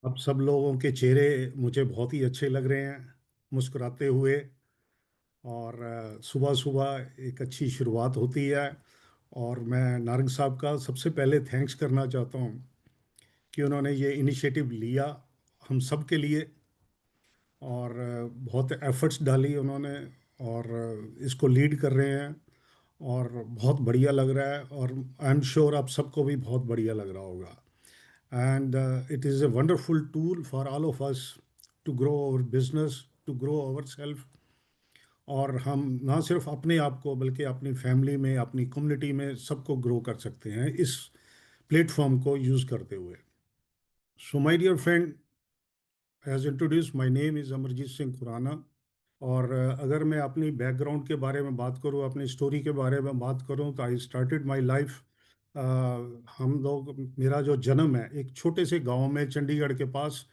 अब सब लोगों के चेहरे मुझे बहुत ही अच्छे लग रहे हैं, मुस्कुराते हुए। और सुबह सुबह एक अच्छी शुरुआत होती है। और मैं नारंग साहब का सबसे पहले थैंक्स करना चाहता हूँ कि उन्होंने ये इनिशिएटिव लिया हम सब के लिए। और बहुत एफर्ट्स डाली उन्होंने। और इसको लीड कर रहे हैं। और बहुत बढ़िया लग रहा है, और आई एम श्योर आप सबको भी बहुत बढ़िया लग रहा होगा। And it is a wonderful tool for all of us to grow our business, to grow ourselves। और हम ना सिर्फ अपने आप को बल्कि अपनी फैमिली में, अपनी कम्युनिटी में सबको ग्रो कर सकते हैं इस प्लेटफॉर्म को यूज़ करते हुए। So my dear friend, as introduce, my name is Amarjeet Singh Khurana. और अगर मैं अपनी बैकग्राउंड के बारे में बात करूं, अपनी स्टोरी के बारे में बात करूं, तो आई स्टार्टेड माय लाइफ। हम लोग, मेरा जो जन्म है एक छोटे से गांव में चंडीगढ़ के पास,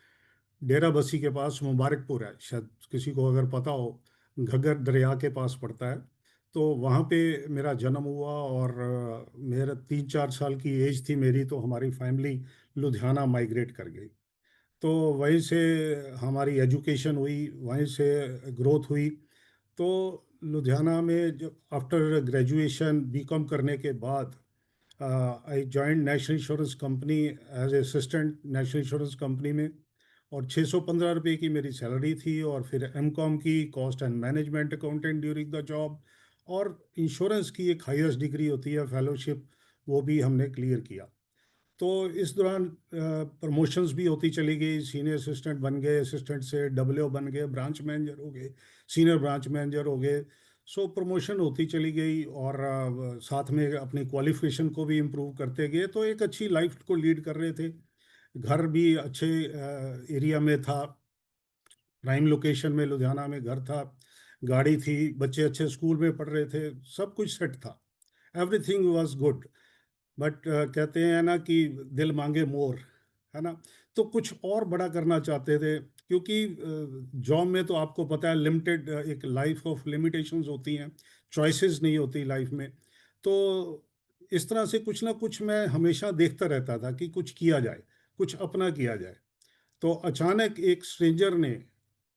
डेरा बस्सी के पास, मुबारकपुर है, शायद किसी को अगर पता हो, घग्गर दरिया के पास पड़ता है। तो वहाँ पे मेरा जन्म हुआ। और मेरा 3-4 साल की एज थी मेरी, तो हमारी फैमिली लुधियाना माइग्रेट कर गई। तो वहीं से हमारी एजुकेशन हुई, वहीं से ग्रोथ हुई। तो लुधियाना में जब आफ्टर ग्रेजुएशन बीकॉम करने के बाद I joined National Insurance Company as assistant National Insurance Company में। और 615 रुपये की मेरी सैलरी थी। और फिर एमकॉम की, cost and management accountant during the job. और इंश्योरेंस की एक हाईएस्ट डिग्री होती है फेलोशिप, वो भी हमने क्लियर किया। तो इस दौरान प्रमोशंस भी होती चली गई, सीनियर असिस्टेंट बन गए, असिस्टेंट से डब्ल्यू बन गए, ब्रांच मैनेजर हो गए, सीनियर ब्रांच मैनेजर हो गए। सो प्रमोशन होती चली गई। और साथ में अपनी क्वालिफिकेशन को भी इम्प्रूव करते गए, तो एक अच्छी लाइफ को लीड कर रहे थे। घर भी अच्छे एरिया में था, प्राइम लोकेशन में लुधियाना में घर था, गाड़ी थी, बच्चे अच्छे स्कूल में पढ़ रहे थे, सब कुछ सेट था। Everything was good. बट कहते हैं ना कि दिल मांगे मोर, है ना। तो कुछ और बड़ा करना चाहते थे, क्योंकि जॉब में तो आपको पता है लिमिटेड, एक लाइफ ऑफ लिमिटेशंस होती हैं, चॉइसेस नहीं होती लाइफ में। तो इस तरह से कुछ ना कुछ मैं हमेशा देखता रहता था कि कुछ किया जाए, कुछ अपना किया जाए। तो अचानक एक स्ट्रेंजर ने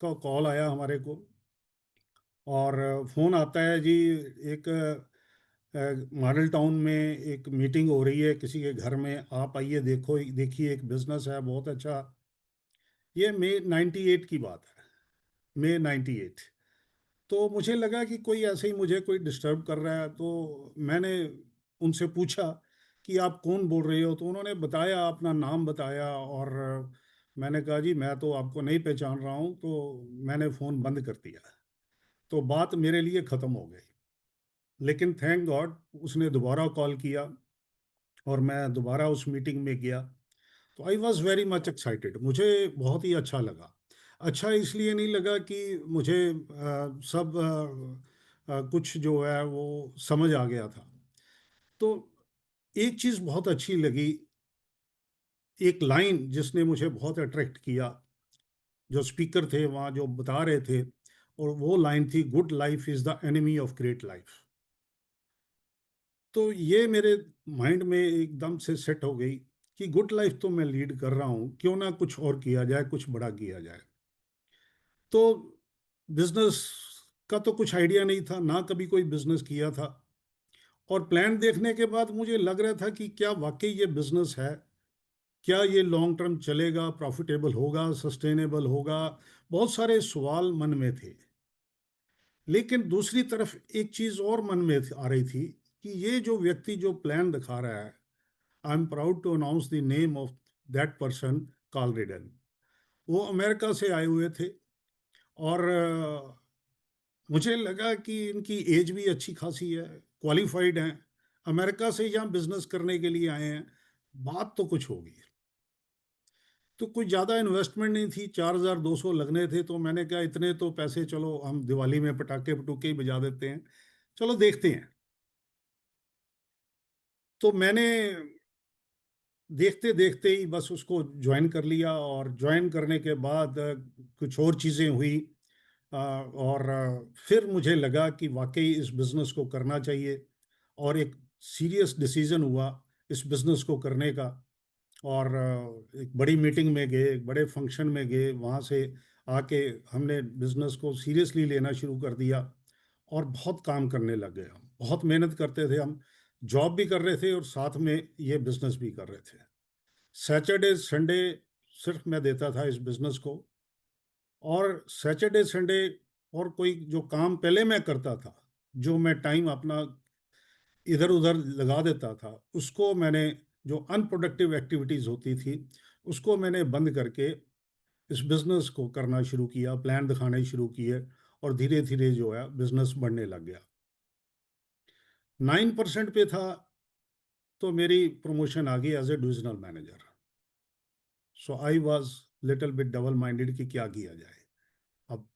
का कॉल आया हमारे को। और फ़ोन आता है जी, एक मॉडल टाउन में एक मीटिंग हो रही है किसी के घर में, आप आइए, देखो देखिए, एक बिजनेस है बहुत अच्छा। ये मई 98 की बात है, मई 98। तो मुझे लगा कि कोई ऐसे ही मुझे कोई डिस्टर्ब कर रहा है। तो मैंने उनसे पूछा कि आप कौन बोल रहे हो। तो उन्होंने बताया, अपना नाम बताया। और मैंने कहा जी मैं तो आपको नहीं पहचान रहा हूँ। तो मैंने फ़ोन बंद कर दिया। तो बात मेरे लिए ख़त्म हो गई। लेकिन थैंक गॉड उसने दोबारा कॉल किया, और मैं दोबारा उस मीटिंग में गया। तो I was very much excited, मुझे बहुत ही अच्छा लगा। अच्छा इसलिए नहीं लगा कि मुझे सब कुछ जो है वो समझ आ गया था। तो एक चीज़ बहुत अच्छी लगी, एक लाइन जिसने मुझे बहुत अट्रैक्ट किया, जो स्पीकर थे वहाँ जो बता रहे थे। और वो लाइन थी, good life is the enemy of great life. तो ये मेरे माइंड में एकदम से सेट हो गई कि गुड लाइफ तो मैं लीड कर रहा हूँ, क्यों ना कुछ और किया जाए, कुछ बड़ा किया जाए। तो बिजनेस का तो कुछ आइडिया नहीं था, ना कभी कोई बिजनेस किया था। और प्लान देखने के बाद मुझे लग रहा था कि क्या वाकई ये बिजनेस है, क्या ये लॉन्ग टर्म चलेगा, प्रॉफिटेबल होगा, सस्टेनेबल होगा। बहुत सारे सवाल मन में थे। लेकिन दूसरी तरफ एक चीज और मन में आ रही थी कि ये जो व्यक्ति जो प्लान दिखा रहा है, I am proud to announce the name of that person, Carl Redden. वो अमेरिका से आए हुए थे। और मुझे लगा कि इनकी एज भी अच्छी खासी है, क्वालिफाइड हैं, अमेरिका से यहाँ बिजनेस करने के लिए आए हैं, बात तो कुछ होगी। तो कोई ज़्यादा इन्वेस्टमेंट नहीं थी, 4,200 लगने थे। तो मैंने कहा इतने तो पैसे, चलो हम दिवाली में पटाखे पटूखे ही बजा देते हैं, चलो देखते हैं। तो मैंने देखते देखते ही बस उसको ज्वाइन कर लिया। और ज्वाइन करने के बाद कुछ और चीज़ें हुई। और फिर मुझे लगा कि वाकई इस बिज़नेस को करना चाहिए। और एक सीरियस डिसीजन हुआ इस बिज़नेस को करने का। और एक बड़ी मीटिंग में गए, एक बड़े फंक्शन में गए, वहाँ से आके हमने बिजनेस को सीरियसली लेना शुरू कर दिया और बहुत काम करने लग गए। हम बहुत मेहनत करते थे, हम जॉब भी कर रहे थे और साथ में ये बिजनेस भी कर रहे थे। सैटरडे संडे सिर्फ मैं देता था इस बिजनेस को। और सैटरडे संडे और कोई जो काम पहले मैं करता था, जो मैं टाइम अपना इधर उधर लगा देता था, उसको मैंने, जो अनप्रोडक्टिव एक्टिविटीज होती थी, उसको मैंने बंद करके इस बिजनेस को करना शुरू किया, प्लान दिखाने शुरू किए, और धीरे धीरे जो है बिजनेस बढ़ने लग गया। 9% पे था तो मेरी प्रमोशन आ गई as a divisional manager. So I was little bit double minded कि क्या किया जाए अब।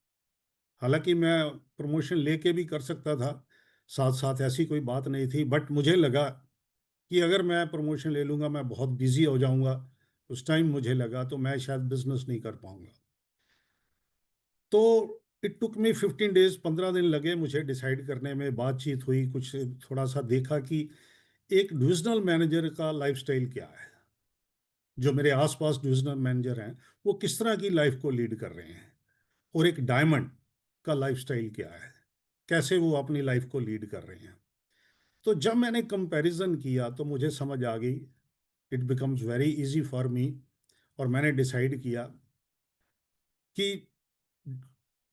हालांकि मैं प्रमोशन लेके भी कर सकता था, साथ साथ ऐसी कोई बात नहीं थी, बट मुझे लगा कि अगर मैं प्रमोशन ले लूंगा मैं बहुत बिजी हो जाऊंगा। उस टाइम मुझे लगा तो मैं शायद बिजनेस नहीं कर पाऊंगा। तो इट टुक मी 15 डेज, 15 दिन लगे मुझे डिसाइड करने में। बातचीत हुई, कुछ थोड़ा सा देखा कि एक डिविजनल मैनेजर का लाइफस्टाइल क्या है, जो मेरे आसपास डिविजनल मैनेजर हैं वो किस तरह की लाइफ को लीड कर रहे हैं, और एक डायमंड का लाइफस्टाइल क्या है, कैसे वो अपनी लाइफ को लीड कर रहे हैं। तो जब मैंने कंपैरिजन किया तो मुझे समझ आ गई, it becomes very easy for me. और मैंने डिसाइड किया कि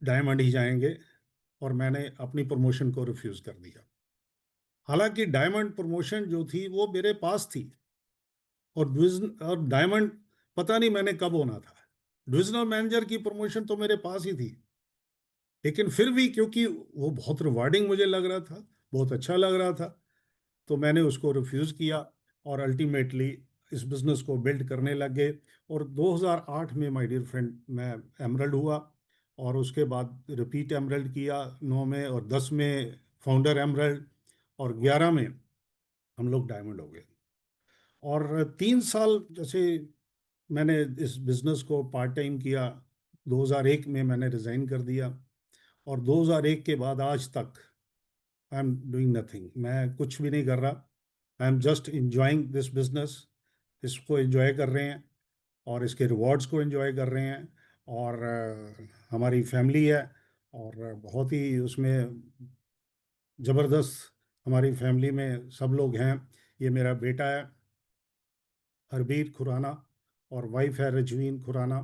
डायमंड ही जाएंगे, और मैंने अपनी प्रमोशन को रिफ्यूज कर दिया। हालांकि डायमंड प्रमोशन जो थी वो मेरे पास थी, और डायमंड पता नहीं मैंने कब होना था। डिविजनल मैनेजर की प्रमोशन तो मेरे पास ही थी, लेकिन फिर भी क्योंकि वो बहुत रिवार्डिंग मुझे लग रहा था, बहुत अच्छा लग रहा था, तो मैंने उसको रिफ्यूज किया। और अल्टीमेटली इस बिजनेस को बिल्ड करने लग गए। और 2008 में माय डियर फ्रेंड मैं एमरल्ड हुआ, और उसके बाद रिपीट एमरल्ड किया 9 में, और 10 में फाउंडर एमरल्ड, और 11 में हम लोग डायमंड हो गए। और 3 साल जैसे मैंने इस बिजनेस को पार्ट टाइम किया। 2001 में मैंने रिजाइन कर दिया, और 2001 के बाद आज तक आई एम डूइंग नथिंग, मैं कुछ भी नहीं कर रहा। I am just enjoying this business. इसको एंजॉय कर रहे हैं, और इसके रिवॉर्ड्स को एंजॉय कर रहे हैं। और हमारी फैमिली है, और बहुत ही उसमें ज़बरदस्त हमारी फैमिली में सब लोग हैं। ये मेरा बेटा है हरबीर खुराना, और वाइफ है रजवीन खुराना।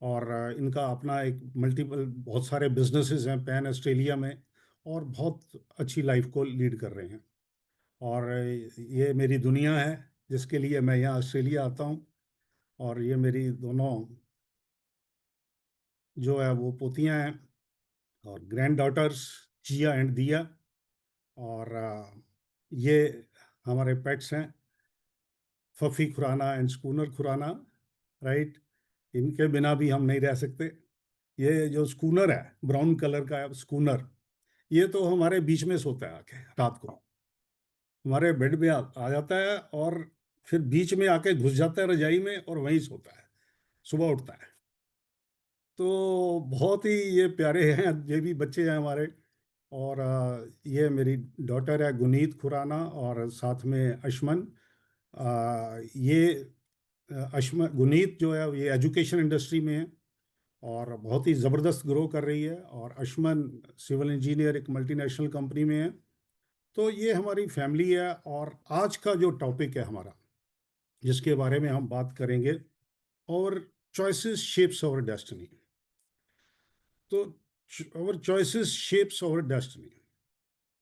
और इनका अपना एक मल्टीपल बहुत सारे बिजनेसेस हैं पैन ऑस्ट्रेलिया में, और बहुत अच्छी लाइफ को लीड कर रहे हैं। और ये मेरी दुनिया है जिसके लिए मैं यहाँ ऑस्ट्रेलिया आता हूँ। और ये मेरी दोनों जो है वो पोतियाँ हैं, और ग्रैंड डॉटर्स जिया एंड दिया। और ये हमारे पेट्स हैं, Puffy Khurana and Schooner Khurana, right. इनके बिना भी हम नहीं रह सकते। ये जो स्कूनर है, ब्राउन कलर का स्कूनर, ये तो हमारे बीच में सोता है आके रात को, हमारे बेड में आ जाता है, और फिर बीच में आके घुस जाता है रजाई में, और वहीं सोता है, सुबह उठता है। तो बहुत ही ये प्यारे हैं, ये भी बच्चे हैं हमारे। और ये मेरी डॉटर है गुनीत खुराना, और साथ में अशमन। ये अशमन, गुनीत जो है ये एजुकेशन इंडस्ट्री में है, और बहुत ही ज़बरदस्त ग्रो कर रही है। और अशमन सिविल इंजीनियर एक मल्टीनेशनल कंपनी में है। तो ये हमारी फैमिली है। और आज का जो टॉपिक है हमारा, जिसके बारे में हम बात करेंगे, और चॉइसेस शेप्स आवर डेस्टिनी। तो our choices shapes our destiny,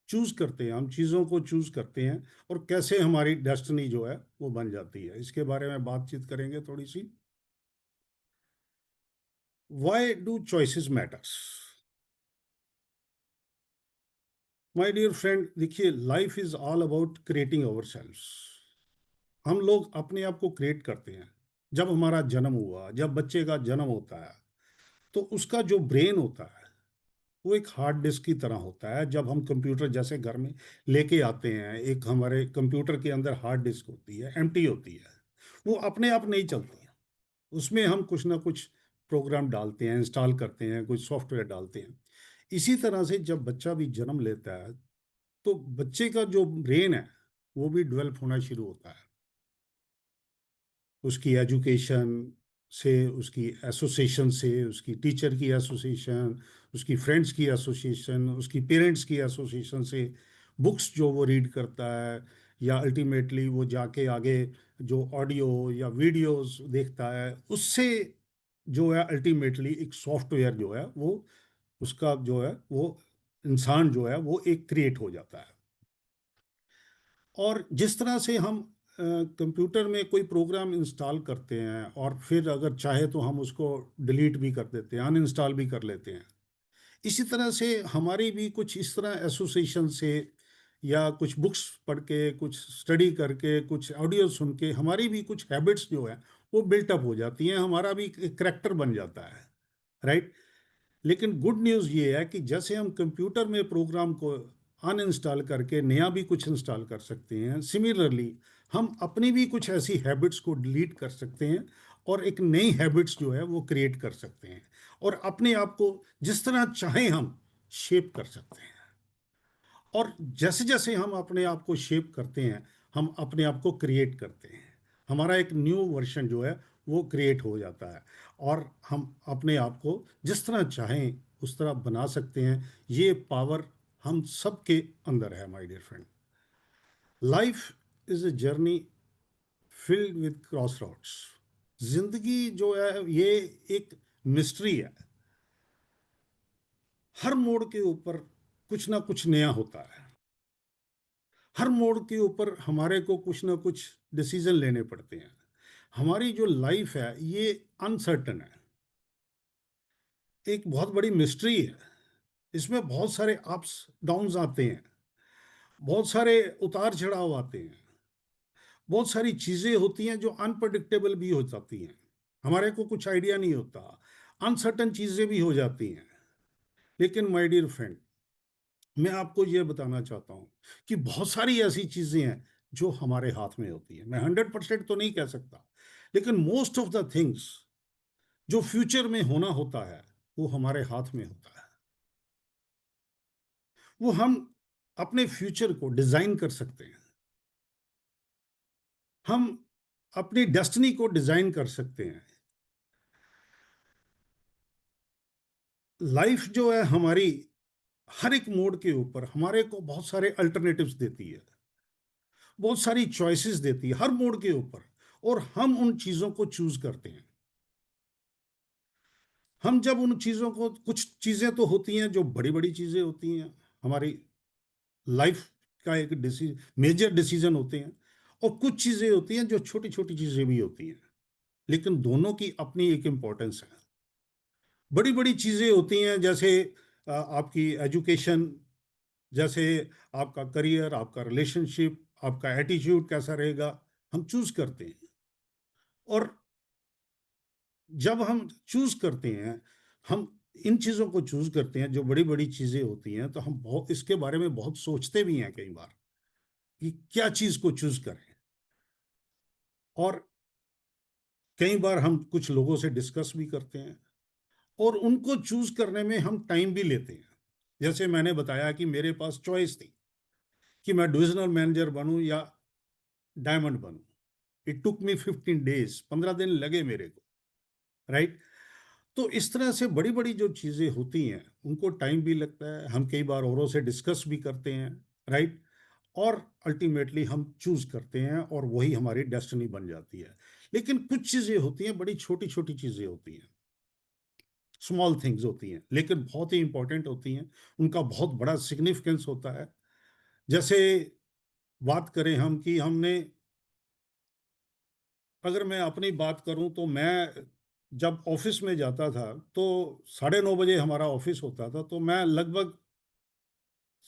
choose करते हैं हम, चीज़ों को चूज करते हैं, और कैसे हमारी डेस्टिनी जो है वो बन जाती है, इसके बारे में बातचीत करेंगे थोड़ी सी। Why do choices matters? My dear friend, देखिए, life is all about creating our selves. हम लोग अपने आप को क्रिएट करते हैं। जब हमारा जन्म हुआ, जब बच्चे का जन्म होता है, तो उसका जो ब्रेन होता है वो एक हार्ड डिस्क की तरह होता है। जब हम कंप्यूटर जैसे घर में लेके आते हैं, एक हमारे कंप्यूटर के अंदर हार्ड डिस्क होती है, एम्प्टी होती है, वो अपने आप नहीं चलती है। उसमें हम कुछ ना कुछ प्रोग्राम डालते हैं, इंस्टॉल करते हैं, कुछ सॉफ्टवेयर डालते हैं। इसी तरह से जब बच्चा भी जन्म लेता है, तो बच्चे का जो ब्रेन है वो भी डेवलप होना शुरू होता है। उसकी एजुकेशन से, उसकी एसोसिएशन से, उसकी टीचर की एसोसिएशन, उसकी फ्रेंड्स की एसोसिएशन, उसकी पेरेंट्स की एसोसिएशन से, बुक्स जो वो रीड करता है, या अल्टीमेटली वो जाके आगे जो ऑडियो या वीडियोस देखता है, उससे जो है अल्टीमेटली एक सॉफ्टवेयर जो है वो, उसका जो है वो इंसान जो है वो एक क्रिएट हो जाता है। और जिस तरह से हम कंप्यूटर में कोई प्रोग्राम इंस्टॉल करते हैं और फिर अगर चाहे तो हम उसको डिलीट भी कर देते हैं, अनइंस्टॉल भी कर लेते हैं, इसी तरह से हमारी भी कुछ इस तरह एसोसिएशन से, या कुछ बुक्स पढ़ के, कुछ स्टडी करके, कुछ ऑडियो सुन के, हमारी भी कुछ हैबिट्स जो है वो बिल्टअप हो जाती हैं, हमारा भी एक करेक्टर बन जाता है, राइट। लेकिन गुड न्यूज़ ये है कि जैसे हम कंप्यूटर में प्रोग्राम को अनइंस्टॉल करके नया भी कुछ इंस्टॉल कर सकते हैं, सिमिलरली हम अपनी भी कुछ ऐसी हैबिट्स को डिलीट कर सकते हैं और एक नई हैबिट्स जो है वो क्रिएट कर सकते हैं, और अपने आप को जिस तरह चाहें हम शेप कर सकते हैं। और जैसे जैसे हम अपने आप को शेप करते हैं, हम अपने आप को क्रिएट करते हैं, हमारा एक न्यू वर्जन जो है वो क्रिएट हो जाता है, और हम अपने आप को जिस तरह चाहें उस तरह बना सकते हैं। ये पावर हम सबके अंदर है, my dear friend. Life is a journey filled with cross roads. जिंदगी जो है ये एक मिस्ट्री है। हर मोड़ के ऊपर कुछ ना कुछ नया होता है, हर मोड़ के ऊपर हमारे को कुछ ना कुछ डिसीजन लेने पड़ते हैं। हमारी जो लाइफ है ये अनसर्टन है, एक बहुत बड़ी मिस्ट्री है। इसमें बहुत सारे अप्स डाउन्स आते हैं, बहुत सारे उतार चढ़ाव आते हैं, बहुत सारी चीजें होती हैं जो अनप्रडिक्टेबल भी हो जाती हैं, हमारे को कुछ आइडिया नहीं होता, अनसर्टन चीजें भी हो जाती हैं। लेकिन माय डियर फ्रेंड, मैं आपको ये बताना चाहता हूँ कि बहुत सारी ऐसी चीजें हैं जो हमारे हाथ में होती है। मैं 100% तो नहीं कह सकता, लेकिन मोस्ट ऑफ द थिंग्स जो फ्यूचर में होना होता है वो हमारे हाथ में होता है। वो हम अपने फ्यूचर को डिजाइन कर सकते हैं, हम अपनी डेस्टिनी को डिजाइन कर सकते हैं। लाइफ जो है हमारी, हर एक मोड के ऊपर हमारे को बहुत सारे अल्टरनेटिव्स देती है, बहुत सारी चॉइसेस देती है हर मोड के ऊपर, और हम उन चीजों को चूज करते हैं। हम जब उन चीजों को, कुछ चीजें तो होती हैं जो बड़ी बड़ी चीजें होती हैं, हमारी लाइफ का एक मेजर डिसीजन होते हैं, और कुछ चीजें होती हैं जो छोटी छोटी चीजें भी होती हैं, लेकिन दोनों की अपनी एक इम्पोर्टेंस है। बड़ी बड़ी चीजें होती हैं जैसे आपकी एजुकेशन, जैसे आपका करियर, आपका रिलेशनशिप, आपका एटीट्यूड कैसा रहेगा, हम चूज करते हैं। और जब हम चूज करते हैं, हम इन चीजों को चूज करते हैं जो बड़ी बड़ी चीजें होती हैं, तो हम बहुत इसके बारे में बहुत सोचते भी हैं कई बार कि क्या चीज को चूज करें। और कई बार हम कुछ लोगों से डिस्कस भी करते हैं, और उनको चूज करने में हम टाइम भी लेते हैं। जैसे मैंने बताया कि मेरे पास चॉइस थी कि मैं डिविजनल मैनेजर बनूं या डायमंड बनूं। इट टुक मी 15 डेज, 15 दिन लगे मेरे को, राइट। तो इस तरह से बड़ी बड़ी जो चीजें होती हैं उनको टाइम भी लगता है, हम कई बार औरों से डिस्कस भी करते हैं, राइट। और अल्टीमेटली हम चूज करते हैं और वही हमारी डेस्टिनी बन जाती है। लेकिन कुछ चीजें होती हैं, बड़ी छोटी छोटी चीजें होती हैं, स्मॉल थिंग्स होती हैं, लेकिन बहुत ही इंपॉर्टेंट होती हैं, उनका बहुत बड़ा सिग्निफिकेंस होता है। जैसे बात करें हम कि हमने, अगर मैं अपनी बात करूं तो मैं जब ऑफिस में जाता था तो 9:30 बजे हमारा ऑफिस होता था, तो मैं लगभग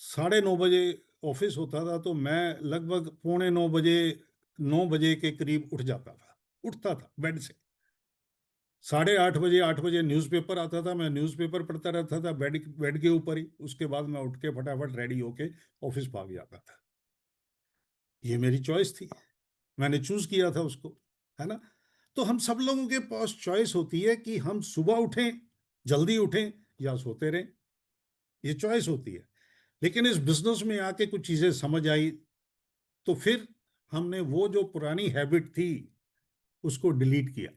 9:30 बजे ऑफिस होता था, तो मैं लगभग पौने 9 बजे, 9 बजे के करीब उठ जाता था, उठता था बेड से। 8:30 बजे, 8 बजे न्यूज़पेपर आता था, मैं न्यूज़पेपर पढ़ता रहता था बेड बेड के ऊपर ही। उसके बाद मैं उठ के फटाफट रेडी होके ऑफिस भाग जाता था। ये मेरी चॉइस थी, मैंने चूज किया था उसको, है ना। तो हम सब लोगों के पास चॉइस होती है कि हम सुबह उठें, जल्दी उठें, या सोते रहें। ये चॉइस होती है। लेकिन इस बिजनेस में आके कुछ चीजें समझ आई, तो फिर हमने वो जो पुरानी हैबिट थी उसको डिलीट किया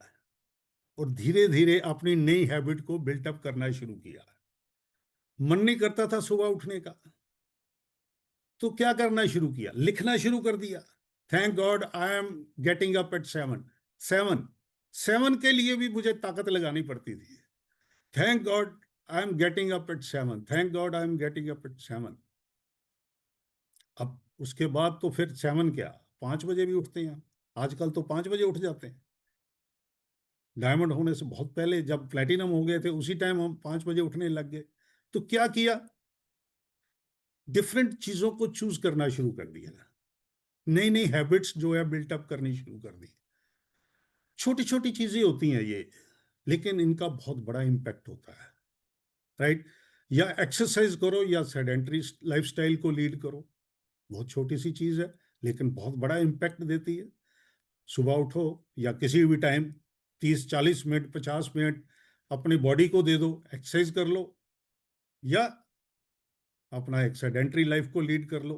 और धीरे धीरे अपनी नई हैबिट को बिल्टअप करना शुरू किया। मन नहीं करता था सुबह उठने का, तो क्या करना शुरू किया, लिखना शुरू कर दिया। Thank God I am getting up at 7। 7 7 के लिए भी मुझे ताकत लगानी पड़ती थी। Thank God I am getting up at 7, thank God I am getting up at 7। अब उसके बाद तो फिर 7 क्या, 5 बजे भी उठते हैं। आजकल तो 5 बजे उठ जाते हैं। डायमंड होने से बहुत पहले जब प्लेटिनम हो गए थे, उसी टाइम हम 5 बजे उठने लग गए। तो क्या किया, डिफरेंट चीजों को चूज करना शुरू कर दिया, नई नई हैबिट्स जो है बिल्टअप करनी शुरू कर दी। छोटी छोटी चीजें होती हैं ये, लेकिन इनका बहुत बड़ा इम्पैक्ट होता है, राइट। या एक्सरसाइज करो या सेडेंटरी लाइफस्टाइल को लीड करो, बहुत छोटी सी चीज है लेकिन बहुत बड़ा इम्पैक्ट देती है। सुबह उठो या किसी भी टाइम 30-40 मिनट 50 मिनट अपनी बॉडी को दे दो, एक्सरसाइज कर लो या अपना एक सेडेंटरी लाइफ को लीड कर लो।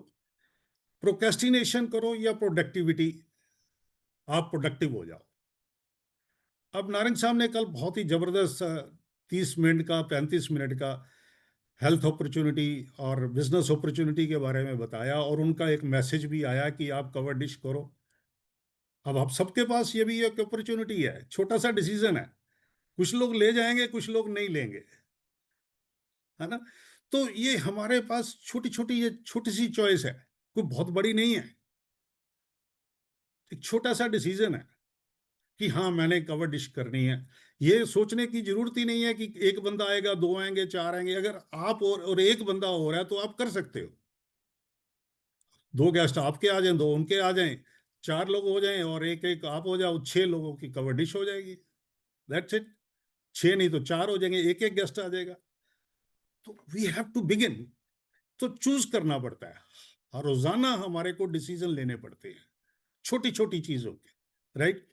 प्रोक्रेस्टिनेशन करो या प्रोडक्टिविटी, आप प्रोडक्टिव हो जाओ। अब नारंग साहब ने कल बहुत ही जबरदस्त 30 मिनट का 35 मिनट का हेल्थ अपॉर्चुनिटी और बिजनेस अपॉर्चुनिटी के बारे में बताया, और उनका एक मैसेज भी आया कि आप कवर डिश करो। अब आप सबके पास ये भी एक अपॉर्चुनिटी है, छोटा सा डिसीजन है, कुछ लोग ले जाएंगे कुछ लोग नहीं लेंगे, है ना। तो ये हमारे पास छोटी छोटी, ये छोटी सी चॉइस है, कोई बहुत बड़ी नहीं है, एक छोटा सा डिसीजन है कि हाँ मैंने कवर डिश करनी है। ये सोचने की जरूरत ही नहीं है कि एक बंदा आएगा, दो आएंगे, चार आएंगे। अगर आप और एक बंदा हो रहा है तो आप कर सकते हो। दो गेस्ट आपके आ जाएं, दो उनके आ जाएं, चार लोग हो जाएं और एक एक आप हो जाओ, 6 लोगों की कवर डिश हो जाएगी। That's it. 6 नहीं तो 4 हो जाएंगे, एक एक गेस्ट आ जाएगा। तो वी हैव टू बिगिन। तो चूज करना पड़ता है, हर रोजाना हमारे को डिसीजन लेने पड़ते हैं छोटी छोटी चीजों के, राइट।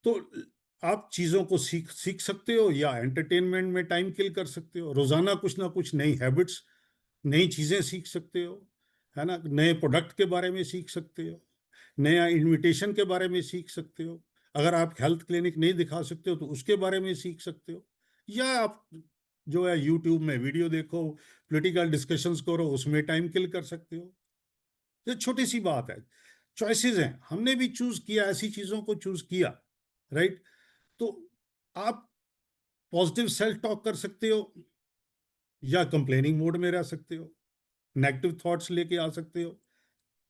तो आप चीजों को सीख सीख सकते हो या एंटरटेनमेंट में टाइम किल कर सकते हो। रोजाना कुछ ना कुछ नई हैबिट्स, नई चीजें सीख सकते हो, है ना। नए प्रोडक्ट के बारे में सीख सकते हो, नया इन्विटेशन के बारे में सीख सकते हो। अगर आप हेल्थ क्लिनिक नहीं दिखा सकते हो तो उसके बारे में सीख सकते हो। या आप जो है यूट्यूब में वीडियो देखो, पॉलिटिकल डिस्कशंस करो, उसमें टाइम किल कर सकते हो। ये छोटी सी बात है, चॉइसेस हैं, हमने भी चूज किया, ऐसी चीजों को चूज किया, राइट। तो आप पॉजिटिव सेल्फ टॉक कर सकते हो या कंप्लेनिंग मोड में रह सकते हो, नेगेटिव थॉट्स लेके आ सकते हो।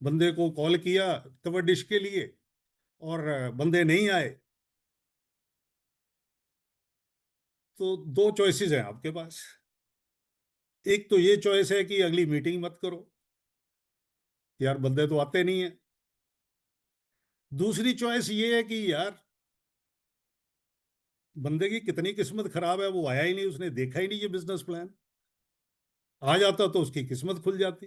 बंदे को कॉल किया कवर डिश के लिए और बंदे नहीं आए, तो दो चॉइसेस हैं आपके पास। एक तो ये चॉइस है कि अगली मीटिंग मत करो, यार बंदे तो आते नहीं है। दूसरी चॉइस ये है कि यार बंदे की कितनी किस्मत खराब है, वो आया ही नहीं, उसने देखा ही नहीं ये बिजनेस प्लान। आ जाता तो उसकी किस्मत खुल जाती,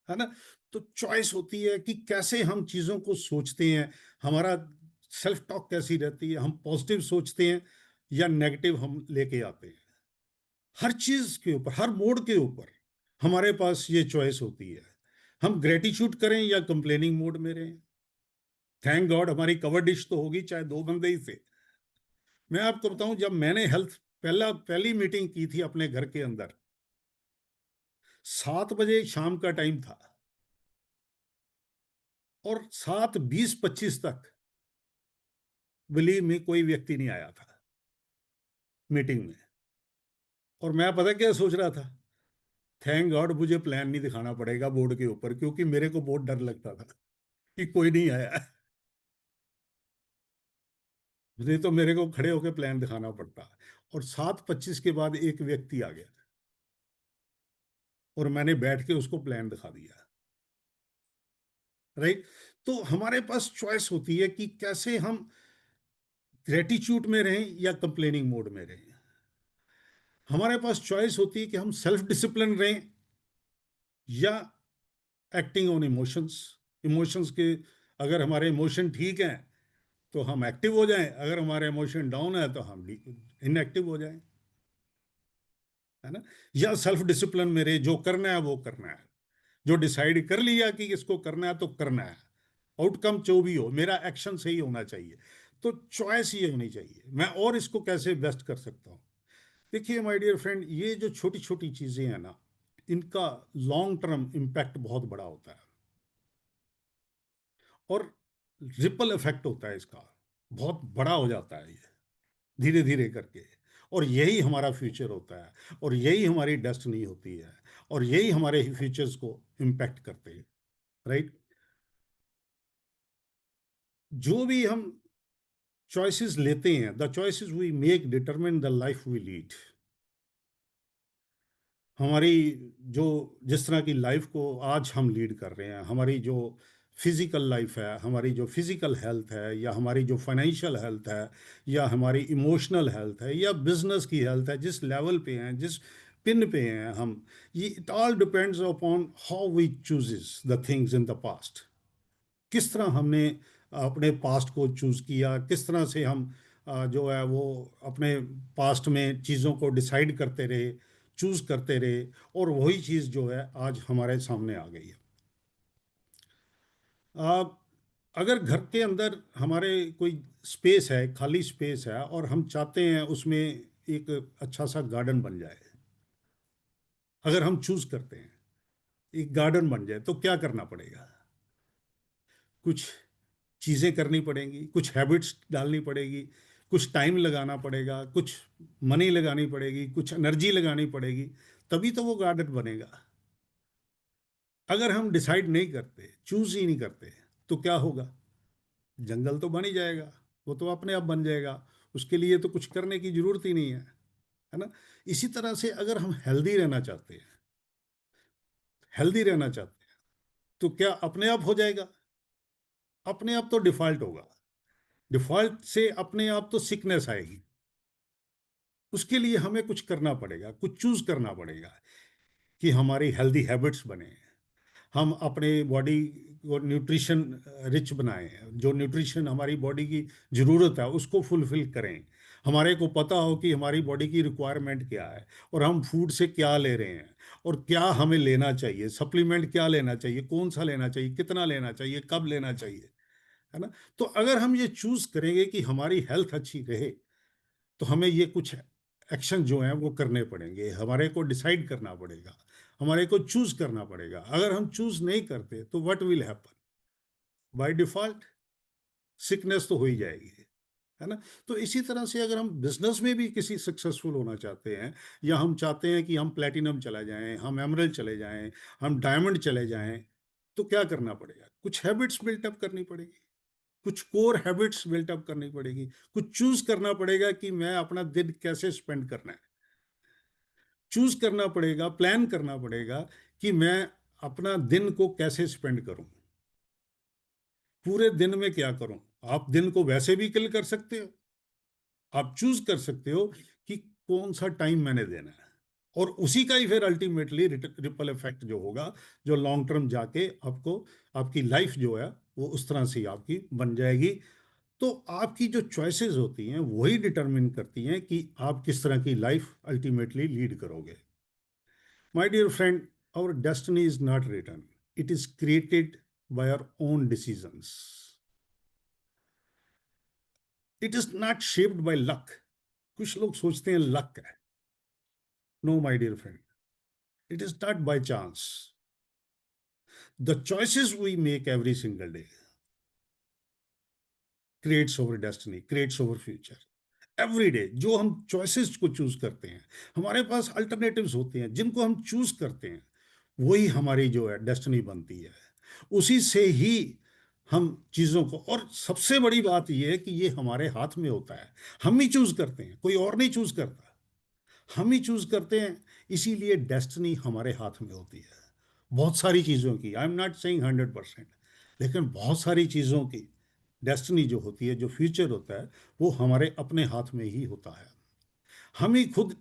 है ना। तो चॉइस होती है कि कैसे हम चीजों को सोचते हैं, हमारा सेल्फ टॉक कैसी रहती है, हम पॉजिटिव सोचते हैं या नेगेटिव हम लेके आते हैं। हर चीज के ऊपर, हर मोड के ऊपर हमारे पास ये चॉइस होती है। हम ग्रेटिट्यूड करें या कंप्लेनिंग मोड में रहें। थैंक गॉड हमारी कवर डिश तो होगी, चाहे दो बंदे ही थे। मैं आपको बताऊं, जब मैंने हेल्थ पहली मीटिंग की थी अपने घर के अंदर, 7 बजे शाम का टाइम था और 7:20-25 तक बिलीव में कोई व्यक्ति नहीं आया था मीटिंग में। और मैं पता क्या सोच रहा था, थैंक गॉड मुझे प्लान नहीं दिखाना पड़ेगा बोर्ड के ऊपर, क्योंकि मेरे को बहुत डर लगता था कि कोई नहीं आया, नहीं तो मेरे को खड़े होकर प्लान दिखाना पड़ता। और 7:25 के बाद एक व्यक्ति आ गया और मैंने बैठ के उसको प्लान दिखा दिया, राइट। तो हमारे पास चॉइस होती है कि कैसे हम ग्रेटिट्यूड में रहें या कंप्लेनिंग मोड में रहें। हमारे पास चॉइस होती है कि हम सेल्फ डिसिप्लिन रहें या एक्टिंग ऑन इमोशंस। इमोशंस के, अगर हमारे इमोशन ठीक हैं तो हम एक्टिव हो जाएं, अगर हमारे इमोशन डाउन है तो हम इनएक्टिव हो जाएं, है ना। या सेल्फ डिसिप्लिन में रहे, जो करना है वो करना है, जो डिसाइड कर लिया कि इसको करना है तो करना है, आउटकम जो भी हो, मेरा एक्शन सही होना चाहिए। तो चॉइस ये होनी चाहिए, मैं और इसको कैसे बेस्ट कर सकता हूँ। देखिए माय डियर फ्रेंड, ये जो छोटी छोटी चीजें हैं ना, इनका लॉन्ग टर्म इम्पैक्ट बहुत बड़ा होता है, और रिपल इफेक्ट होता है इसका, बहुत बड़ा हो जाता है ये, धीरे धीरे करके। और यही हमारा फ्यूचर होता है, और यही हमारी डेस्टिनी होती है, और यही हमारे फ्यूचर्स को इम्पैक्ट करते हैं। राइट। जो भी हम चॉइसेस लेते हैं, the choices we make determine the life we lead. हमारी जो, जिस तरह की लाइफ को आज हम लीड कर रहे हैं, हमारी जो फिजिकल लाइफ है, हमारी जो फिजिकल हेल्थ है, या हमारी जो फाइनेंशियल हेल्थ है, या हमारी इमोशनल हेल्थ है, या बिजनेस की हेल्थ है, जिस लेवल पे हैं, जिस पिन पे हैं हम, ये it all depends upon how we chooses the things in the past. किस तरह हमने अपने पास्ट को चूज किया, किस तरह से हम जो है वो अपने पास्ट में चीज़ों को डिसाइड करते रहे, चूज करते रहे, और वही चीज़ जो है आज हमारे सामने आ गई है। आ, अगर घर के अंदर हमारे कोई स्पेस है, खाली स्पेस है, और हम चाहते हैं उसमें एक अच्छा सा गार्डन बन जाए, अगर हम चूज करते हैं एक गार्डन बन जाए, तो क्या करना पड़ेगा? कुछ चीज़ें करनी पड़ेंगी, कुछ हैबिट्स डालनी पड़ेगी, कुछ टाइम लगाना पड़ेगा, कुछ मनी लगानी पड़ेगी, कुछ एनर्जी लगानी पड़ेगी, तभी तो वो गार्डन बनेगा। अगर हम डिसाइड नहीं करते, चूज ही नहीं करते, तो क्या होगा? जंगल तो बन ही जाएगा, वो तो अपने आप बन जाएगा, उसके लिए तो कुछ करने की जरूरत ही नहीं है ना? इसी तरह से अगर हम हेल्दी रहना चाहते हैं, हेल्दी रहना चाहते हैं, तो क्या अपने आप हो जाएगा? अपने आप तो डिफॉल्ट होगा, डिफॉल्ट से अपने आप तो सिकनेस आएगी। उसके लिए हमें कुछ करना पड़ेगा, कुछ चूज करना पड़ेगा, कि हमारी हेल्दी हैबिट्स बने, हम अपने बॉडी को न्यूट्रिशन रिच बनाएं, जो न्यूट्रिशन हमारी बॉडी की ज़रूरत है उसको फुलफिल करें। हमारे को पता हो कि हमारी बॉडी की रिक्वायरमेंट क्या है, और हम फूड से क्या ले रहे हैं, और क्या हमें लेना चाहिए, सप्लीमेंट क्या लेना चाहिए, कौन सा लेना चाहिए, कितना लेना चाहिए, कब लेना चाहिए, है ना? तो अगर हम ये चूज करेंगे कि हमारी हेल्थ अच्छी रहे, तो हमें ये कुछ एक्शन जो हैं वो करने पड़ेंगे, हमारे को डिसाइड करना पड़ेगा, हमारे को चूज करना पड़ेगा। अगर हम चूज नहीं करते तो what will happen? By default sickness तो हो ही जाएगी, है ना? तो इसी तरह से अगर हम बिजनेस में भी किसी सक्सेसफुल होना चाहते हैं, या हम चाहते हैं कि हम प्लेटिनम चले जाएं, हम एमरल्ड चले जाएं, हम डायमंड चले जाएं, तो क्या करना पड़ेगा? कुछ हैबिट्स बिल्टअप करनी पड़ेगी, कुछ कोर हैबिट्स बिल्टअप करनी पड़ेगी, कुछ चूज करना पड़ेगा कि मैं अपना दिन कैसे स्पेंड करना है, चूज करना पड़ेगा, प्लान करना पड़ेगा कि मैं अपना दिन को कैसे स्पेंड करूं, पूरे दिन में क्या करूं। आप दिन को वैसे भी किल कर सकते हो, आप चूज कर सकते हो कि कौन सा टाइम मैंने देना है, और उसी का ही फिर अल्टीमेटली रिपल इफेक्ट जो होगा, जो लॉन्ग टर्म जाके आपको, आपकी लाइफ जो है वो उस तरह से आपकी बन जाएगी। तो आपकी जो चॉइसेस होती हैं वही डिटरमिन करती हैं कि आप किस तरह की लाइफ अल्टीमेटली लीड करोगे। My dear friend, our destiny is not written, it is created by our own decisions. It is not shaped by luck. कुछ लोग सोचते हैं लक है। No, my dear friend, it is not by chance. The choices we make every single day creates our destiny, creates our future. Every day जो हम choices को choose करते हैं, हमारे पास अल्टरनेटिव्स होते हैं जिनको हम चूज करते हैं, वही हमारी जो है डेस्टिनी बनती है। उसी से ही हम चीज़ों को, और सबसे बड़ी बात यह है कि ये हमारे हाथ में होता है, हम ही चूज करते हैं, कोई और नहीं चूज करता, हम ही चूज करते हैं। इसीलिए डेस्टिनी हमारे हाथ में होती है, बहुत सारी चीज़ों की। आई एम नॉट सेइंग 100%, लेकिन बहुत सारी चीज़ों की डेस्टिनी जो होती है, जो फ्यूचर होता है, वो हमारे अपने हाथ में ही होता है। हम ही खुद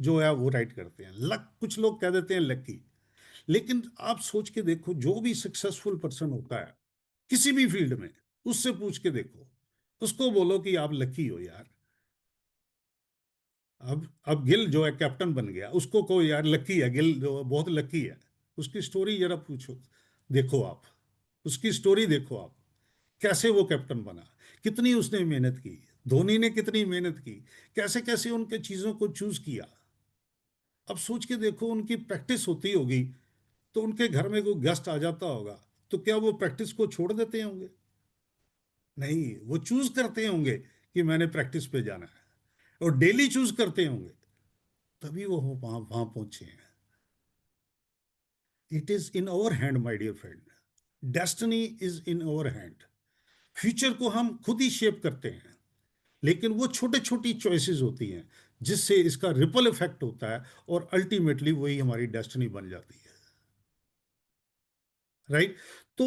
जो है वो राइट करते हैं। लक, कुछ लोग कह देते हैं लकी, लेकिन आप सोच के देखो, जो भी सक्सेसफुल पर्सन होता है किसी भी फील्ड में, उससे पूछ के देखो, उसको बोलो कि आप लकी हो यार। अब गिल जो है कैप्टन बन गया, उसको कहो यार लकी है गिल, जो बहुत लकी है, उसकी स्टोरी जरा पूछो, देखो आप, उसकी स्टोरी देखो आप, कैसे वो कैप्टन बना, कितनी उसने मेहनत की, धोनी ने कितनी मेहनत की, कैसे कैसे उनके चीजों को चूज किया। अब सोच के देखो, उनकी प्रैक्टिस होती होगी, तो उनके घर में कोई गेस्ट आ जाता होगा, तो क्या वो प्रैक्टिस को छोड़ देते होंगे? नहीं, वो चूज करते होंगे कि मैंने प्रैक्टिस पे जाना है, और डेली चूज करते होंगे, तभी वो वहां वहां पहुंचे हैं। It is in our hand my dear friend, destiny is in our hand. Future को हम खुद ही शेप करते हैं, लेकिन वो छोटे छोटी चॉइसेस होती हैं जिससे इसका रिपल इफेक्ट होता है, और अल्टीमेटली वही हमारी डेस्टिनी बन जाती है। राइट? तो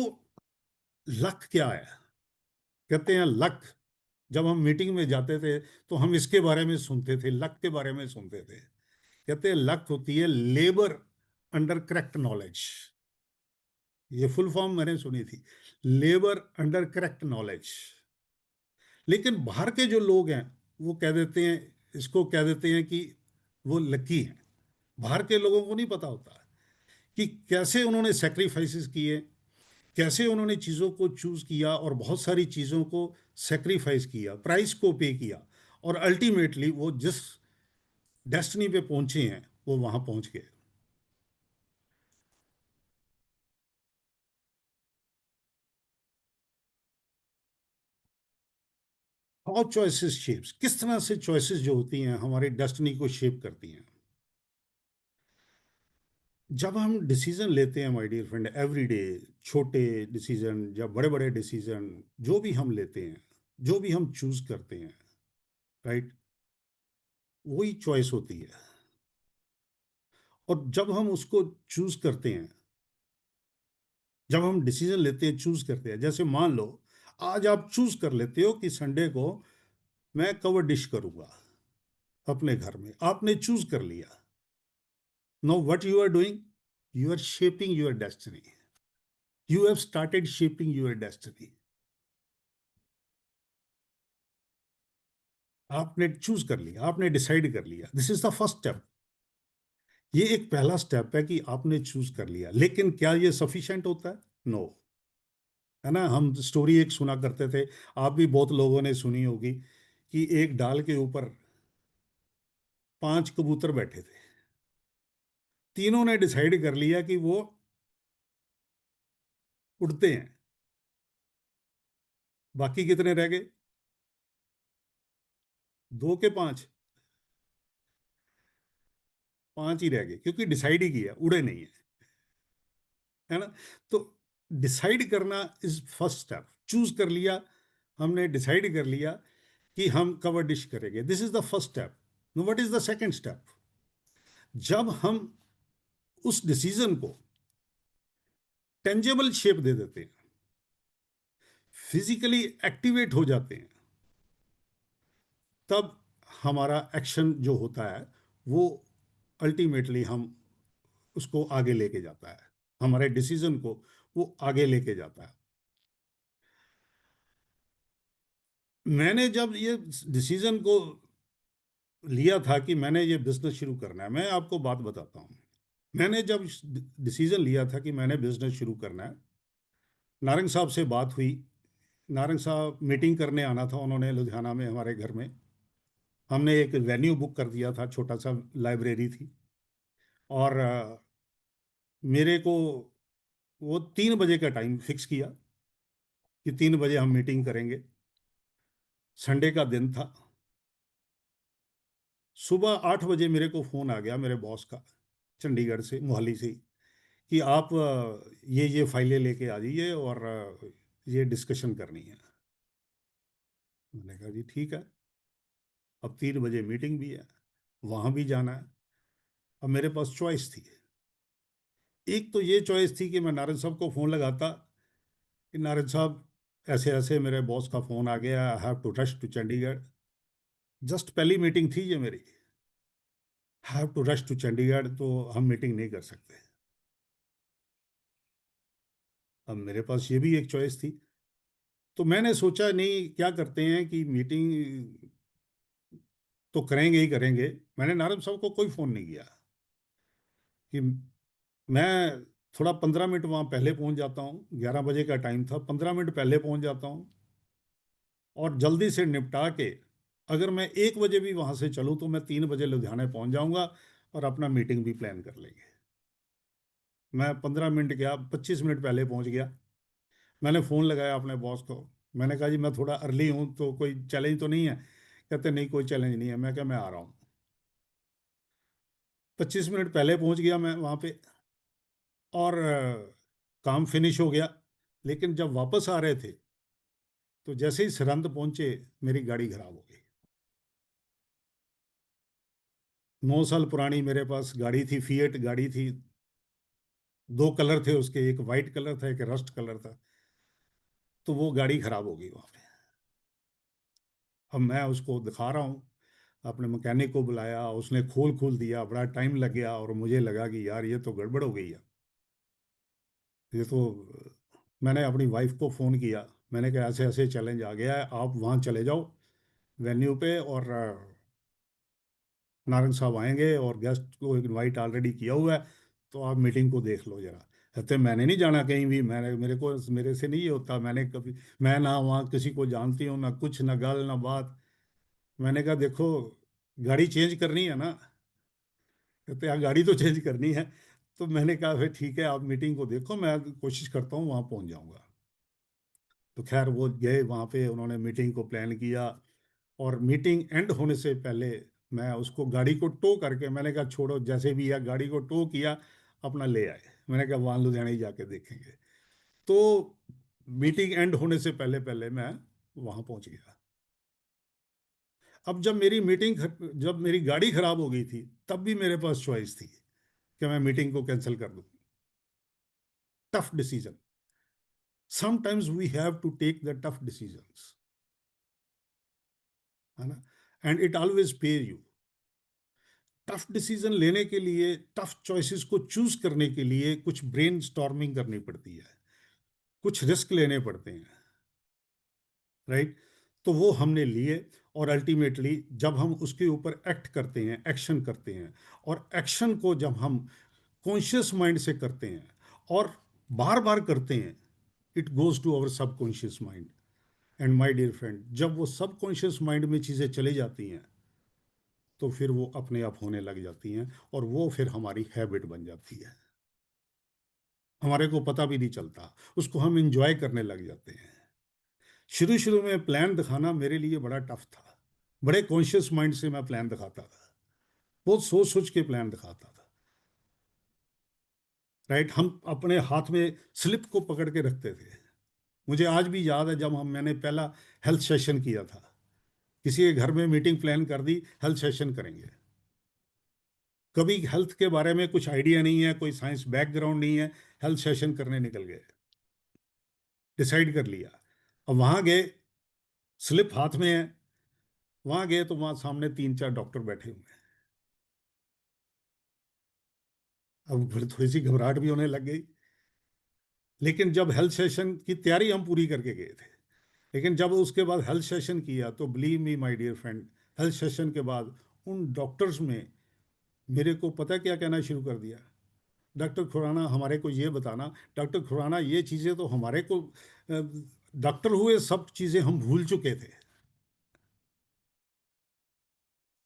लक क्या है? कहते हैं लक, जब हम मीटिंग में जाते थे तो हम इसके बारे में सुनते थे, लक के बारे में सुनते थे। कहते हैं लक होती है लेबर अंडर करेक्ट नॉलेज। ये फुल फॉर्म मैंने सुनी थी, लेबर अंडर करेक्ट नॉलेज। लेकिन बाहर के जो लोग हैं, वो कह देते हैं, इसको कह देते हैं कि वो लकी हैं। बाहर के लोगों को नहीं पता होता कि कैसे उन्होंने सेक्रीफाइसेस किए, कैसे उन्होंने चीज़ों को चूज किया, और बहुत सारी चीज़ों को सेक्रीफाइस किया, प्राइस को पे किया, और अल्टीमेटली वो जिस डेस्टिनी पे पहुंचे हैं वो वहां पहुंच गए। हाउ चॉइसेस शेप्स, किस तरह से चॉइसेस जो होती हैं हमारी डेस्टिनी को शेप करती हैं। जब हम डिसीजन लेते हैं my dear friend every day, छोटे डिसीजन या बड़े बड़े डिसीजन, जो भी हम लेते हैं, जो भी हम चूज करते हैं, राइट, वही चॉइस होती है। और जब हम उसको चूज करते हैं, जब हम डिसीजन लेते हैं, चूज करते हैं, जैसे मान लो आज आप चूज कर लेते हो कि संडे को मैं कवर डिश करूंगा अपने घर में, आपने चूज कर लिया। Now what you are doing, you are shaping your destiny, you have started shaping your destiny. आपने चूज कर लिया, आपने डिसाइड कर लिया, this is the first step. ये एक पहला स्टेप है कि आपने चूज कर लिया, लेकिन क्या ये सफिशिएंट होता है? नो। है ना, हम स्टोरी एक सुना करते थे, आप भी बहुत लोगों ने सुनी होगी, कि एक डाल के ऊपर 5 कबूतर बैठे थे। तीनों ने डिसाइड कर लिया कि वो उड़ते हैं, बाकी कितने रह गए? 2 के 5, 5 ही रह गए, क्योंकि डिसाइड ही किया, उड़े नहीं है। है ना? तो डिसाइड करना इज फर्स्ट स्टेप, चूज कर लिया, हमने डिसाइड कर लिया कि हम कवर डिश करेंगे, this is the first step. What is the second step? जब हम उस डिसीजन को टेंजेबल शेप दे देते हैं, फिजिकली एक्टिवेट हो जाते हैं, तब हमारा एक्शन जो होता है वो अल्टीमेटली हम उसको आगे लेके जाता है, हमारे डिसीजन को वो आगे लेके जाता है। मैंने जब ये डिसीजन को लिया था कि मैंने ये बिजनेस शुरू करना है, मैं आपको बात बताता हूँ। मैंने जब डिसीजन लिया था कि मैंने बिजनेस शुरू करना है, नारंग साहब से बात हुई। नारंग साहब मीटिंग करने आना था उन्होंने लुधियाना में हमारे घर में। हमने एक वेन्यू बुक कर दिया था, छोटा सा लाइब्रेरी थी। और मेरे को वो 3 बजे का टाइम फिक्स किया कि 3 बजे हम मीटिंग करेंगे। संडे का दिन था। सुबह 8 बजे मेरे को फ़ोन आ गया मेरे बॉस का, चंडीगढ़ से, मोहाली से ही, कि आप ये फाइलें लेके आ जाइए, और ये डिस्कशन करनी है। मैंने कहा जी ठीक है। अब 3 बजे मीटिंग भी है, वहाँ भी जाना है। अब मेरे पास चॉइस थी। एक तो ये चॉइस थी कि मैं नारायण साहब को फ़ोन लगाता कि नारायण साहब, ऐसे ऐसे मेरे बॉस का फ़ोन आ गया, I have to rush to Chandigarh. Just पहली मीटिंग थी ये मेरी, have to rush to Chandigarh, तो हम मीटिंग नहीं कर सकते। अब मेरे पास ये भी एक चॉइस थी। तो मैंने सोचा नहीं, क्या करते हैं कि मीटिंग तो करेंगे ही करेंगे। मैंने नारद साहब को कोई फ़ोन नहीं किया कि मैं थोड़ा 15 मिनट वहाँ पहले पहुँच जाता हूँ, 11 बजे का टाइम था, 15 मिनट पहले पहुँच जाता हूँ और जल्दी से निपटा के, अगर मैं 1 बजे भी वहाँ से चलूँ तो मैं 3 बजे लुधियाना पहुँच जाऊँगा और अपना मीटिंग भी प्लान कर लेंगे। मैं 15 मिनट गया, 25 मिनट पहले पहुँच गया। मैंने फ़ोन लगाया अपने बॉस को, मैंने कहा जी मैं थोड़ा अर्ली हूँ, तो कोई चैलेंज तो नहीं है? कहते नहीं कोई चैलेंज नहीं है। मैं क्या, मैं आ रहा हूँ। 25 मिनट पहले पहुँच गया मैं वहाँ पे, और काम फिनिश हो गया। लेकिन जब वापस आ रहे थे तो जैसे ही सरहंद पहुंचे, मेरी गाड़ी खराब हो गई। 9 साल पुरानी मेरे पास गाड़ी थी, फिएट गाड़ी थी। दो कलर थे उसके, एक वाइट कलर था, एक रस्ट कलर था। तो वो गाड़ी खराब हो गई वहाँ पे। अब मैं उसको दिखा रहा हूँ, अपने मैकेनिक को बुलाया, उसने खोल खोल दिया, बड़ा टाइम लग गया, और मुझे लगा कि यार ये तो गड़बड़ हो गई है। ये तो, मैंने अपनी वाइफ को फ़ोन किया, मैंने कहा ऐसे ऐसे चैलेंज आ गया है, आप वहाँ चले जाओ वेन्यू पे, और नारंग साहब आएंगे और गेस्ट को इनवाइट ऑलरेडी किया हुआ है, तो आप मीटिंग को देख लो जरा। कहते मैंने नहीं जाना कहीं भी, मैंने, मेरे से नहीं ये होता, मैंने कभी, मैं ना वहाँ किसी को जानती हूँ, ना कुछ, ना गल ना बात। मैंने कहा देखो, गाड़ी चेंज करनी है ना? कहते हाँ गाड़ी तो चेंज करनी है। तो मैंने कहा फिर ठीक है, आप मीटिंग को देखो, मैं कोशिश करता हूँ वहाँ पहुँच जाऊँगा। तो खैर वो गए वहाँ पे, उन्होंने मीटिंग को प्लान किया, और मीटिंग एंड होने से पहले मैं उसको, गाड़ी को टो करके, मैंने कहा छोड़ो जैसे भी है, गाड़ी को टो किया, अपना ले आए। मैंने कहा वहाँ लुधियाना ही जाके देखेंगे। तो मीटिंग एंड होने से पहले पहले मैं वहाँ पहुँच गया। अब जब मेरी गाड़ी खराब हो गई थी, तब भी मेरे पास चॉइस थी कि मैं मीटिंग को कैंसिल कर दूं। Tough decision, sometimes we have to take the tough decisions, है ना? And it always pay you. Tough decision लेने के लिए, टफ चॉइसेस को चूज करने के लिए कुछ ब्रेन स्टॉर्मिंग करनी पड़ती है, कुछ रिस्क लेने पड़ते हैं, राइट? तो वो हमने लिए, और अल्टीमेटली जब हम उसके ऊपर एक्ट करते हैं, एक्शन करते हैं, और एक्शन को जब हम कॉन्शियस माइंड से करते हैं और बार बार करते हैं, it goes to our subconscious mind. And my dear friend, जब वो सबकॉन्शियस माइंड में चीज़ें चली जाती हैं, तो फिर वो अपने आप होने लग जाती हैं, और वो फिर हमारी हैबिट बन जाती है। हमारे को पता भी नहीं चलता, उसको हम इंजॉय करने लग जाते हैं। शुरू शुरू में प्लान दिखाना मेरे लिए बड़ा टफ था। बड़े कॉन्शियस माइंड से मैं प्लान दिखाता था, बहुत सोच सोच के प्लान दिखाता था, राइट? हम अपने हाथ में स्लिप को पकड़ के रखते थे। मुझे आज भी याद है, जब हम मैंने पहला हेल्थ सेशन किया था, किसी के घर में मीटिंग प्लान कर दी, हेल्थ सेशन करेंगे। कभी हेल्थ के बारे में कुछ आइडिया नहीं है, कोई साइंस बैकग्राउंड नहीं है, हेल्थ सेशन करने निकल गए, डिसाइड कर लिया। अब वहां गए, स्लिप हाथ में है, वहां गए तो वहां सामने 3 4 डॉक्टर बैठे हुए हैं। अब फिर थोड़ी सी घबराहट भी होने लग गई। लेकिन जब हेल्थ सेशन की तैयारी हम पूरी करके गए थे, लेकिन जब उसके बाद हेल्थ सेशन किया, तो believe me my dear friend, health session के बाद उन डॉक्टर्स में मेरे को पता क्या कहना शुरू कर दिया? डॉक्टर खुराना हमारे को ये बताना, डॉक्टर खुराना ये चीज़ें तो हमारे को, डॉक्टर हुए सब चीज़ें हम भूल चुके थे।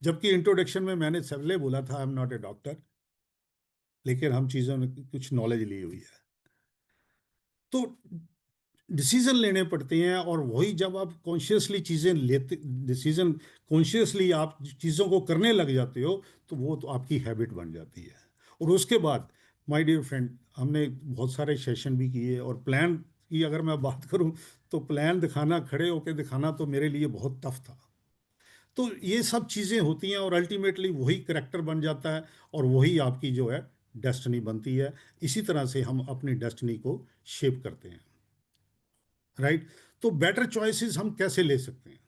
जबकि इंट्रोडक्शन में मैंने सबले बोला था I am not a doctor, लेकिन हम चीज़ों में कुछ नॉलेज ली हुई है। तो डिसीजन लेने पड़ते हैं, और वही जब आप कॉन्शियसली चीज़ें लेते, डिसीजन कॉन्शियसली आप चीज़ों को करने लग जाते हो, तो वो तो आपकी हैबिट बन जाती है। और उसके बाद माय डियर फ्रेंड, हमने बहुत सारे सेशन भी किए, और प्लान की अगर मैं बात करूं, तो प्लान दिखाना, खड़े होकर दिखाना, तो मेरे लिए बहुत टफ था। तो ये सब चीज़ें होती हैं, और अल्टीमेटली वही करेक्टर बन जाता है, और वही आपकी जो है डेस्टिनी बनती है। इसी तरह से हम अपनी डेस्टिनी को शेप करते हैं, राइट? तो बेटर चॉइसेस हम कैसे ले सकते हैं?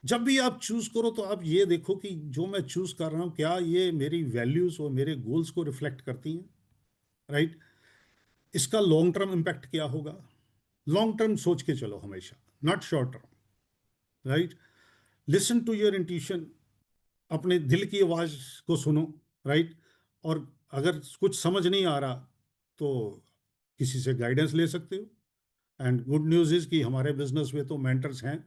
जब भी आप चूज करो, तो आप ये देखो कि जो मैं चूज कर रहा हूं, क्या ये मेरी वैल्यूज और मेरे गोल्स को रिफ्लेक्ट करती हैं, राइट? इसका लॉन्ग टर्म इम्पैक्ट क्या होगा? लॉन्ग टर्म सोच के चलो हमेशा, not short term, right? Listen to your intuition, अपने दिल की आवाज को सुनो, राइट? और अगर कुछ समझ नहीं आ रहा, तो किसी से गाइडेंस ले सकते हो। एंड गुड न्यूज़ इज़ कि हमारे बिजनेस में तो मेंटर्स हैं।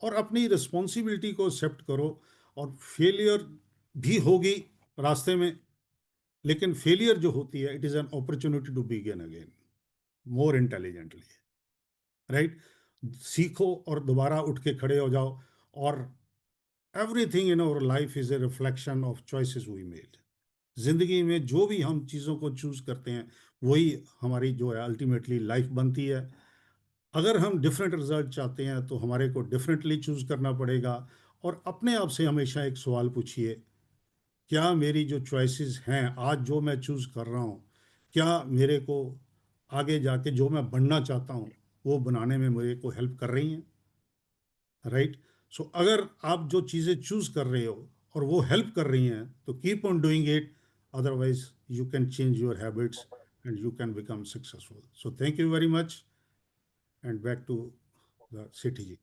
और अपनी रिस्पॉन्सिबिलिटी को एक्सेप्ट करो। और फेलियर भी होगी रास्ते में, लेकिन फेलियर जो होती है, it is an opportunity to begin again more intelligently, right. सीखो और दोबारा उठ के खड़े हो जाओ। और everything in our life is a reflection of choices we made. जिंदगी में जो भी हम चीज़ों को चूज करते हैं, वही हमारी जो है अल्टीमेटली लाइफ बनती है। अगर हम डिफरेंट रिजल्ट चाहते हैं तो हमारे को डिफरेंटली चूज करना पड़ेगा। और अपने आप से हमेशा एक सवाल पूछिए, क्या मेरी जो चॉइसेस हैं आज जो मैं चूज कर रहा हूँ, क्या मेरे को आगे जाके जो मैं बनना चाहता हूँ वो बनाने में मेरे को हेल्प कर रही हैं, राइट। सो अगर आप जो चीज़ें चूज कर रहे हो और वो हेल्प कर रही हैं तो keep on doing it. Otherwise you can change your habits and you can become successful. So thank you very much and back to the city ji.